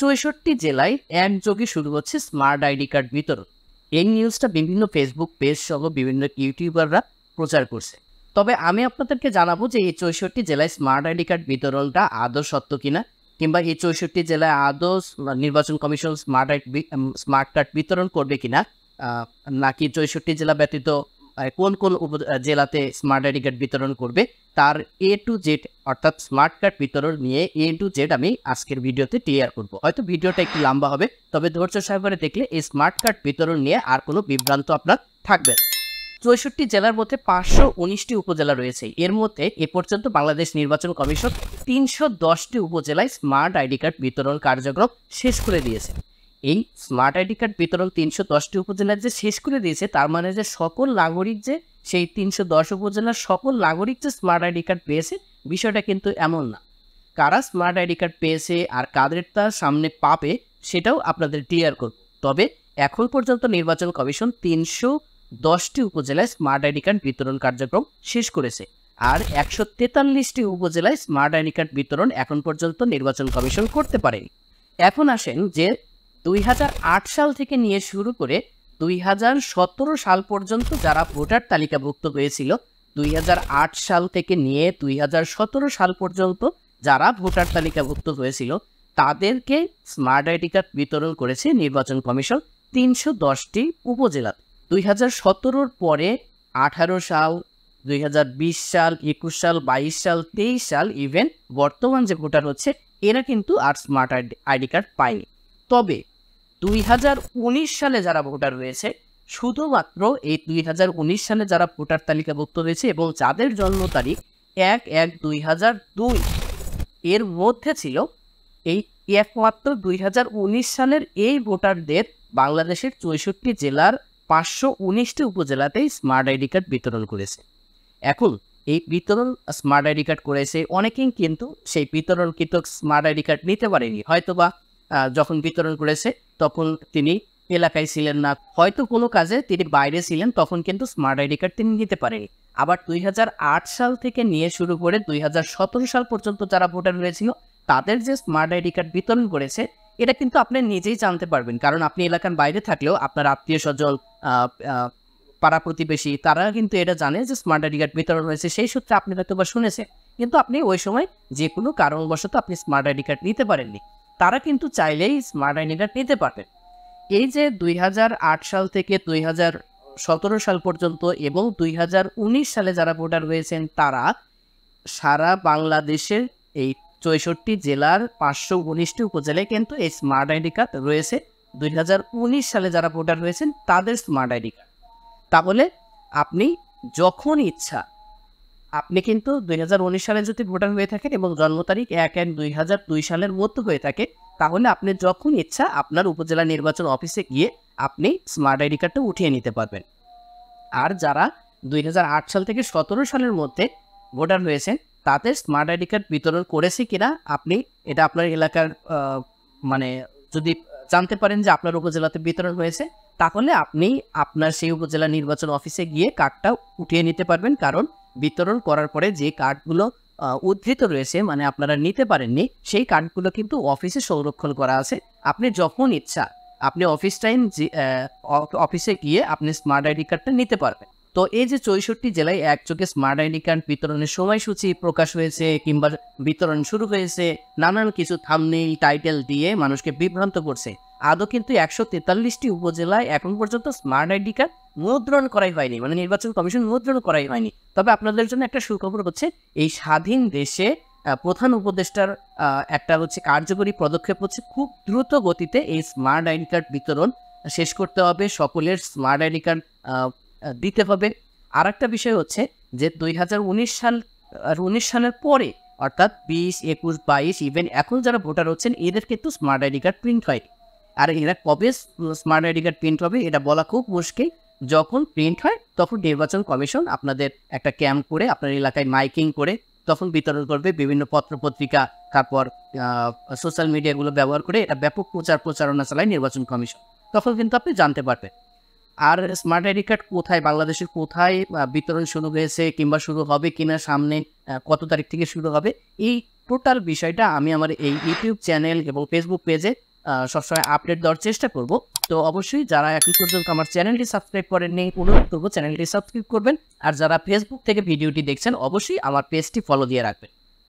৬৪ জেলায় একযোগে শুরু হচ্ছে স্মার্ট আইডি কার্ড বিতরণ। এই নিউজটা বিভিন্ন ফেসবুক পেজ সহ বিভিন্ন ইউটিউবাররা প্রচার করছে। তবে আমি আপনাদেরকে জানাবো যে এই ৬৪ জেলায় স্মার্ট আইডি কার্ড বিতরণটা আদৌ সত্য কিনা, কিংবা এই ৬৪ জেলায় আদৌ নির্বাচন কমিশন স্মার্ট কার্ড বিতরণ করবে কিনা, নাকি ৬৪ জেলা ব্যতীত কোন কোন জেলাতে স্মার্ট আইডি কার্ড বিতরণ করবে, তার A to Z অর্থাৎ স্মার্ট কার্ড বিতরণ নিয়ে A to Z আমি আজকের ভিডিওতে ক্লিয়ার করব। হয়তো ভিডিওটা একটু লম্বা হবে, তবে ধৈর্য সহকারে দেখলে এই স্মার্ট কার্ড বিতরণ নিয়ে আর কোনো বিভ্রান্ত আপনার থাকবে না। ৬৪ জেলার মধ্যে ৫১৯টি উপজেলা রয়েছে। এর মধ্যে এ পর্যন্ত বাংলাদেশ নির্বাচন কমিশন ৩১০টি উপজেলায় স্মার্ট আইডি কার্ড বিতরণ কার্যক্রম শেষ করে দিয়েছে। এই স্মার্ট আইডি কার্ড বিতরণ ৩১০টি উপজেলায় যে শেষ করে দিয়েছে, তার মানে যে সকল নাগরিক যে সেই ৩১০ উপজেলার সকল নাগরিক যে স্মার্ট আইডি কার্ড পেয়েছে, বিষয়টা কিন্তু এমন না। কারা স্মার্ট আইডি কার্ড পেয়েছে আর কাদেরটা সামনে পাবে সেটাও আপনাদের ক্লিয়ার করব। তবে এখন পর্যন্ত নির্বাচন কমিশন ৩১০টি উপজেলায় স্মার্ট আইডি কার্ড বিতরণ কার্যক্রম শেষ করেছে, আর ১৪৩টি উপজেলায় স্মার্ট আইডি কার্ড বিতরণ এখন পর্যন্ত নির্বাচন কমিশন করতে পারেনি। এখন আসেন যে ২০০৮ সাল থেকে নিয়ে শুরু করে ২০১৭ সাল পর্যন্ত যারা ভোটার তালিকাভুক্ত হয়েছিল, ২০০৮ সাল থেকে নিয়ে ২০১৭ সাল পর্যন্ত যারা ভোটার তালিকাভুক্ত হয়েছিল তাদেরকে স্মার্ট আইডি কার্ড বিতরণ করেছে নির্বাচন কমিশন ৩১০টি উপজেলা। ২০১৭-র পরে ১৮ সাল, ২০২০ সাল, ২১ সাল, ২২ সাল, ২৩ সাল, ইভেন বর্তমান যে ভোটার হচ্ছে এরা কিন্তু আর স্মার্ট আইডি কার্ড পায়নি। তবে ২০১৯ সালে যারা ভোটার হয়েছে, শুধুমাত্র এই ২০১৯ সালে যারা ভোটার তালিকাভুক্ত হয়েছে এবং যাদের জন্ম তারিখ ১/১/২০০২ এর মধ্যে ছিল, এই একমাত্র ২০১৯ সালের এই ভোটারদের বাংলাদেশের ৬৪ জেলার ৫১৯টি উপজেলাতেই স্মার্ট আইডি কার্ড বিতরণ করেছে। এখন এই বিতরণ স্মার্ট আইডি কার্ড করেছে, অনেকেই কিন্তু সেই বিতরণকৃত স্মার্ট আইডি কার্ড নিতে পারেনি। হয়তোবা যখন বিতরণ করেছে তখন তিনি এলাকায় ছিলেন না, হয়তো কোনো কাজে তিনি বাইরে ছিলেন, তখন কিন্তু স্মার্ট আইডি কার্ড তিনি নিতে পারেনি। আবার ২০০৮ সাল থেকে নিয়ে শুরু করে ২০১৭ সাল পর্যন্ত যারা ভোটার হয়েছিল তাদের যে স্মার্ট আইডি কার্ড বিতরণ করেছে, এটা কিন্তু আপনি নিজেই জানতে পারবেন, কারণ আপনি এলাকার বাইরে থাকলেও আপনার আত্মীয় স্বজন, পাড়া প্রতিবেশী তারা কিন্তু এটা জানে যে স্মার্ট আইডি কার্ড বিতরণ হয়েছে। সেই সূত্রে আপনি হয়তো বা শুনেছেন, কিন্তু আপনি ওই সময় যে কোনো কারণবশত আপনি স্মার্ট আইডি কার্ড নিতে পারেননি। তারা কিন্তু চাইলেই স্মার্ট আইডি কার্ড নিতে পারবেন। এই যে ২০০৮ সাল থেকে ২০১৭ সাল পর্যন্ত এবং ২০১৯ সালে যারা ভোটার হয়েছেন, তারা সারা বাংলাদেশের এই ৬৪ জেলার ৫১৯টি উপজেলায় কিন্তু এই স্মার্ট আইডি কার্ড রয়েছে। ২০১৯ সালে যারা ভোটার হয়েছেন তাদের স্মার্ট আইডি কার্ড। তাহলে আপনি যখন ইচ্ছা, আপনি কিন্তু ২০১৯ সালে যদি ভোটার হয়ে থাকেন এবং জন্ম তারিখ ১/১/২০০২ সালের মধ্যে হয়ে থাকে, তাহলে আপনি যখন ইচ্ছা আপনার উপজেলা নির্বাচন অফিসে গিয়ে আপনি স্মার্ট আইডি কার্ডটা উঠিয়ে নিতে পারবেন। আর যারা ২০০৮ সাল থেকে ১৭ সালের মধ্যে ভোটার হয়েছেন তাদের স্মার্ট আইডি কার্ড বিতরণ করেছে কিনা, আপনি এটা আপনার এলাকার মানে যদি জানতে পারেন যে আপনার উপজেলাতে বিতরণ হয়েছে, তাহলে আপনি আপনার সেই উপজেলা নির্বাচন অফিসে গিয়ে কার্ডটা উঠিয়ে নিতে পারবেন। কারণ বিতরণ করার পরে যে কার্ডগুলো উদ্ধৃত রয়েছে, মানে আপনারা নিতে পারেননি, সেই কার্ডগুলো কিন্তু অফিসে সংরক্ষণ করা আছে। আপনি যখন ইচ্ছা আপনি অফিসে গিয়ে আপনি স্মার্ট আইডি কার্ডটা নিতে পারবেন। তো এই যে ৬৪ জেলায় একযোগে স্মার্ট আইডি কার্ড বিতরণের সময়সূচি প্রকাশ হয়েছে কিংবা বিতরণ শুরু হয়েছে, নানান কিছু থাম্বনেইল টাইটেল দিয়ে মানুষকে বিভ্রান্ত করছে। আদৌ কিন্তু ১৪৩টি উপজেলায় এখন পর্যন্ত স্মার্ট আইডি কার্ড মুদ্রণ করাই হয়নি, মানে নির্বাচন কমিশন মুদ্রণ করাই হয়নি। তবে আপনাদের জন্য একটা সুখবর হচ্ছে, এই স্বাধীন দেশে প্রধান উপদেষ্টার একটা হচ্ছে কার্যকরী পদক্ষেপ হচ্ছে, খুব দ্রুত গতিতে এই স্মার্ট আইডি কার্ড বিতরণ শেষ করতে হবে, সকলের স্মার্ট আইডি কার্ড দিতে হবে। আর একটা বিষয় হচ্ছে যে ২০১৯ সালের পরে অর্থাৎ ২০, ২১, ২২ ইভেন এখন যারা ভোটার হচ্ছেন এদের কিন্তু স্মার্ট আইডি কার্ড প্রিন্ট হয়। আর এরা কবে স্মার্ট আইডি কার্ড প্রিন্ট হবে এটা বলা খুব মুশকিল। যখন প্রিন্ট হয় তখন নির্বাচন কমিশন আপনাদের একটা ক্যাম্প করে আপনার এলাকায় মাইকিং করে তখন বিতরণ করবে, বিভিন্ন পত্রপত্রিকা, তারপর সোশ্যাল মিডিয়াগুলো ব্যবহার করে এটা ব্যাপক প্রচারণা চালায় নির্বাচন কমিশন। তখন কিন্তু আপনি জানতে পারবেন। আর স্মার্ট আইডি কার্ড কোথায়, বাংলাদেশের কোথায় বিতরণ শুরু হয়েছে কিংবা শুরু হবে কিনা, সামনে কত তারিখ থেকে শুরু হবে, এই টোটাল বিষয়টা আমি আমার এই ইউটিউব চ্যানেল এবং ফেসবুক পেজে সবসময় আপডেট দেওয়ার চেষ্টা করব। তো অবশ্যই যারা এখন পর্যন্ত আমার চ্যানেলটি সাবস্ক্রাইব করেননি, অনুরোধ করবো চ্যানেলটি সাবস্ক্রাইব করবেন। আর যারা ফেসবুক থেকে ভিডিওটি দেখছেন অবশ্যই আমার পেজটি ফলো দিয়ে রাখবেন।